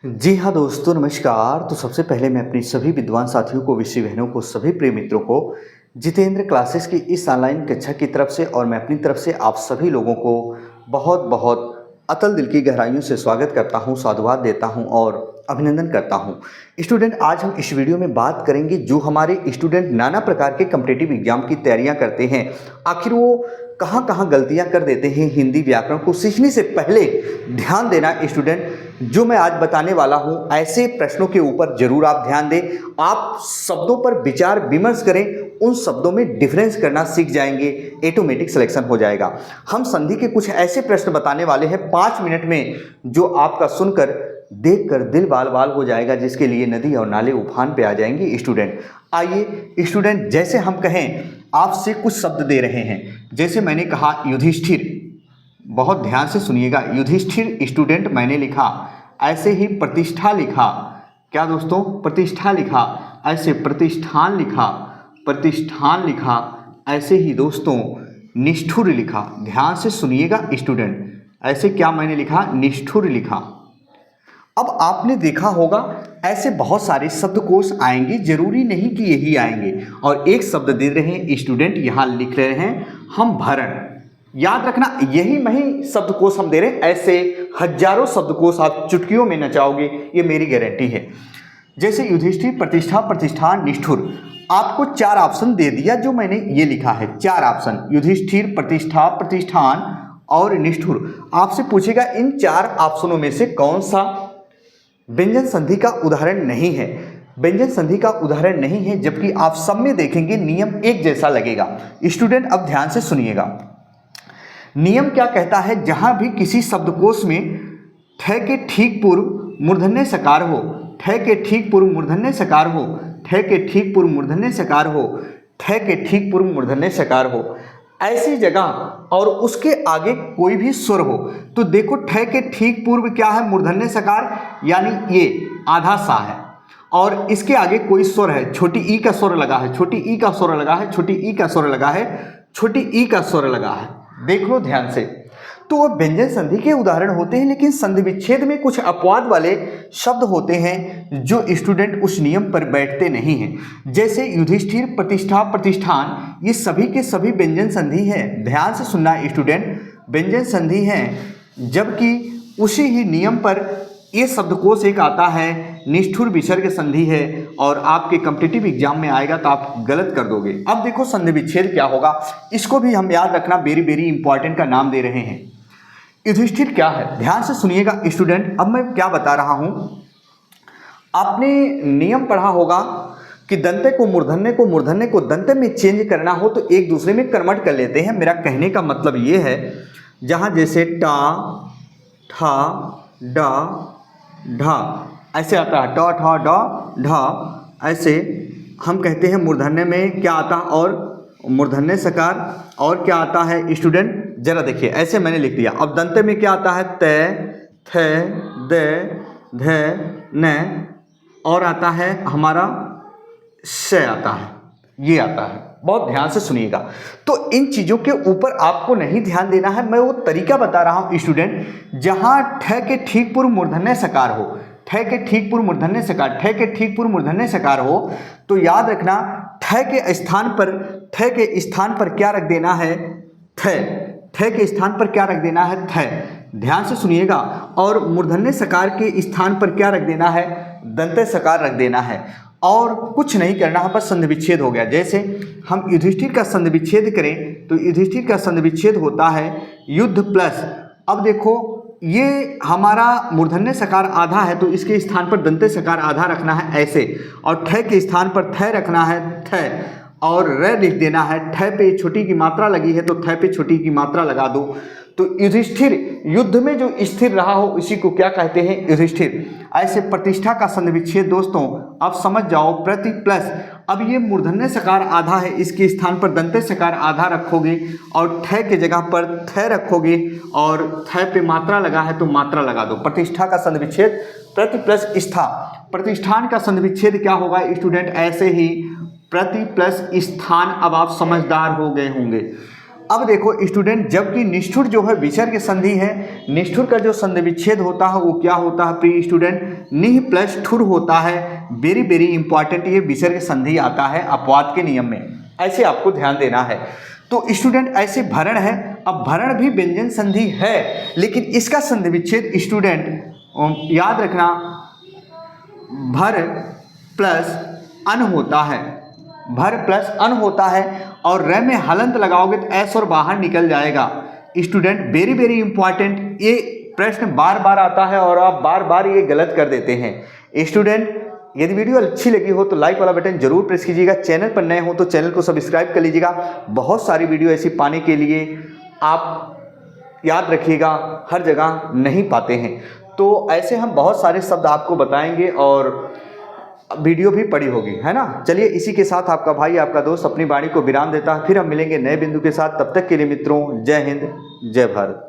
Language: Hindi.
जी हाँ दोस्तों, नमस्कार। तो सबसे पहले मैं अपनी सभी विद्वान साथियों को, विषय बहनों को, सभी प्रिय मित्रों को जितेंद्र क्लासेस की इस ऑनलाइन कक्षा की तरफ से और मैं अपनी तरफ से आप सभी लोगों को बहुत बहुत अतल दिल की गहराइयों से स्वागत करता हूँ, साधुवाद देता हूँ और अभिनंदन करता हूँ। स्टूडेंट, आज हम इस वीडियो में बात करेंगे जो हमारे स्टूडेंट नाना प्रकार के कॉम्पिटिटिव एग्जाम की तैयारियां करते हैं, आखिर वो कहाँ कहाँ गलतियां कर देते हैं। हिंदी व्याकरण को सीखने से पहले ध्यान देना स्टूडेंट, जो मैं आज बताने वाला हूं ऐसे प्रश्नों के ऊपर जरूर आप ध्यान दें। आप शब्दों पर विचार विमर्श करें, उन शब्दों में डिफरेंस करना सीख जाएंगे, ऑटोमेटिक सिलेक्शन हो जाएगा। हम संधि के कुछ ऐसे प्रश्न बताने वाले हैं 5 मिनट में, जो आपका सुनकर देखकर दिल बाल बाल हो जाएगा, जिसके लिए नदी और नाले उफान पे आ जाएंगे। स्टूडेंट आइए स्टूडेंट, जैसे हम कहें आपसे कुछ शब्द दे रहे हैं, जैसे मैंने कहा युधिष्ठिर, बहुत ध्यान से सुनिएगा। युधिष्ठिर स्टूडेंट मैंने लिखा, ऐसे ही प्रतिष्ठा लिखा। क्या दोस्तों? प्रतिष्ठा लिखा। ऐसे प्रतिष्ठान लिखा, प्रतिष्ठान लिखा। ऐसे ही दोस्तों निष्ठुर लिखा। ध्यान से सुनिएगा स्टूडेंट, ऐसे क्या मैंने लिखा? निष्ठुर लिखा। अब आपने देखा होगा ऐसे बहुत सारे शब्दकोश आएंगे, जरूरी नहीं कि यही आएंगे। और एक शब्द दे रहे हैं स्टूडेंट, यहाँ लिख रहे हैं हम भरण। याद रखना, यही नहीं शब्दकोश हम दे रहे हैं, ऐसे हजारों शब्दकोश आप चुटकियों में नचाओगे, ये मेरी गारंटी है। जैसे युधिष्ठिर, प्रतिष्ठा, प्रतिष्ठान, निष्ठुर। आपको 4 ऑप्शन दे दिया, जो मैंने ये लिखा है 4 ऑप्शन, युधिष्ठिर, प्रतिष्ठा, प्रतिष्ठान और निष्ठुर। आपसे पूछेगा इन 4 ऑप्शनों में से कौन सा व्यंजन संधि का उदाहरण नहीं है। व्यंजन संधि का उदाहरण नहीं है, जबकि आप सब में देखेंगे नियम एक जैसा लगेगा। स्टूडेंट अब ध्यान से सुनिएगा, नियम क्या कहता है? जहां भी किसी शब्दकोश में ठ के ठीक पूर्व मूर्धन्य सकार हो, ठ के ठीक पूर्व मूर्धन्य सकार हो, ठ के ठीक पूर्व मूर्धन्य सकार हो, ठ के ठीक पूर्व मूर्धन्य सकार हो, ऐसी जगह और उसके आगे कोई भी स्वर हो, तो देखो ठ के ठीक पूर्व क्या है? मूर्धन्य सकार, यानी ये आधा सा है, और इसके आगे कोई स्वर है, छोटी ई का स्वर लगा है, छोटी ई का स्वर लगा है, छोटी ई का स्वर लगा है, छोटी ई का स्वर लगा है। देख लो ध्यान से। तो वो व्यंजन संधि के उदाहरण होते हैं, लेकिन संधि विच्छेद में कुछ अपवाद वाले शब्द होते हैं जो स्टूडेंट उस नियम पर बैठते नहीं हैं। जैसे युधिष्ठिर, प्रतिष्ठा, प्रतिष्ठान, ये सभी के सभी व्यंजन संधि है। ध्यान से सुनना स्टूडेंट, व्यंजन संधि है, जबकि उसी ही नियम पर ये शब्दकोश एक आता है, निष्ठुर विसर्ग संधि है, और आपके कॉम्पिटिटिव एग्जाम में आएगा तो आप गलत कर दोगे। अब देखो संधि विच्छेद क्या होगा, इसको भी हम याद रखना, वेरी वेरी इंपॉर्टेंट का नाम दे रहे हैं। युधिष्ठिर क्या है? ध्यान से सुनिएगा स्टूडेंट, अब मैं क्या बता रहा हूं। आपने नियम पढ़ा होगा कि दंते को मूर्धन्य को दंते में चेंज करना हो तो एक दूसरे में कर्मठ कर लेते हैं। मेरा कहने का मतलब ये है, जहां जैसे टा, ठा, डा, ढा ऐसे आता है, टा, ठा, डा, ढा, ऐसे हम कहते हैं। मूर्धन्य में क्या आता है? और मूर्धन्य सकार, और क्या आता है स्टूडेंट? जरा देखिए, ऐसे मैंने लिख दिया। अब दंते में क्या आता है? त, थ, द, ध, न, और आता है हमारा श आता है, ये आता है। बहुत ध्यान से सुनिएगा। तो इन चीजों के ऊपर आपको नहीं ध्यान देना है, मैं वो तरीका बता रहा हूं स्टूडेंट, जहां ठ के ठीक पूर्व मूर्धन्य सकार हो, ठ के ठीक पूर्व मूर्धन्य सकार, ठ के ठीक पूर्व मूर्धन्य सकार हो, तो याद रखना ठ के स्थान पर क्या रख देना है? थ। ठ के स्थान पर क्या रख देना है? थ। ध्यान से सुनिएगा। और मूर्धन्य सकार के स्थान पर क्या रख देना है? दंते सकार रख देना है, और कुछ नहीं करना है, बस संधि विच्छेद हो गया। जैसे हम युधिष्ठिर का संधि विच्छेद करें तो युधिष्ठिर का संधि विच्छेद होता है युद्ध प्लस। अब देखो ये हमारा मूर्धन्य सकार आधा है, तो इसके स्थान पर दंते सकार आधा रखना है ऐसे, और ठ के स्थान पर थ रखना है थ, और र लिख देना है। ठ पे छोटी की मात्रा लगी है तो थ पे छोटी की मात्रा लगा दो। तो युधिष्ठिर, युद्ध में जो स्थिर रहा हो इसी को क्या कहते हैं? युधिष्ठिर। ऐसे प्रतिष्ठा का संधि विच्छेद दोस्तों अब समझ जाओ, प्रति प्लस। अब ये मूर्धन्य सकार आधा है, इसके स्थान पर दंते सकार आधा रखोगे, और ठ के जगह पर थ रखोगे, और थ पे मात्रा लगा है तो मात्रा लगा दो। प्रतिष्ठा का संधि विच्छेद प्रति प्लस स्था। प्रतिष्ठान का संधि विच्छेद क्या होगा स्टूडेंट? ऐसे ही प्रति प्लस स्थान। अब आप समझदार हो गए होंगे। अब देखो स्टूडेंट, जबकि निष्ठुर जो है विसर्ग की संधि है, निष्ठुर का जो संधि विच्छेद होता है वो क्या होता है प्रिय स्टूडेंट, निह प्लस ठुर होता है। वेरी वेरी इंपॉर्टेंट ये विसर्ग संधि आता है अपवाद के नियम में, ऐसे आपको ध्यान देना है। तो स्टूडेंट ऐसे भरण है, अब भरण भी व्यंजन संधि है, लेकिन इसका संधि विच्छेद स्टूडेंट याद रखना भर प्लस अन होता है, भर प्लस अन होता है, और र में हलंत लगाओगे तो एस और बाहर निकल जाएगा। स्टूडेंट वेरी वेरी इंपॉर्टेंट, ये प्रश्न बार बार आता है और आप बार बार ये गलत कर देते हैं। स्टूडेंट यदि वीडियो अच्छी लगी हो तो लाइक वाला बटन जरूर प्रेस कीजिएगा, चैनल पर नए हो तो चैनल को सब्सक्राइब कर लीजिएगा। बहुत सारी वीडियो ऐसी पाने के लिए आप याद रखिएगा हर जगह नहीं पाते हैं, तो ऐसे हम बहुत सारे शब्द आपको बताएंगे और वीडियो भी पड़ी होगी, है ना। चलिए इसी के साथ आपका भाई आपका दोस्त अपनी वाणी को विराम देता है, फिर हम मिलेंगे नए बिंदु के साथ। तब तक के लिए मित्रों, जय हिंद जय भारत।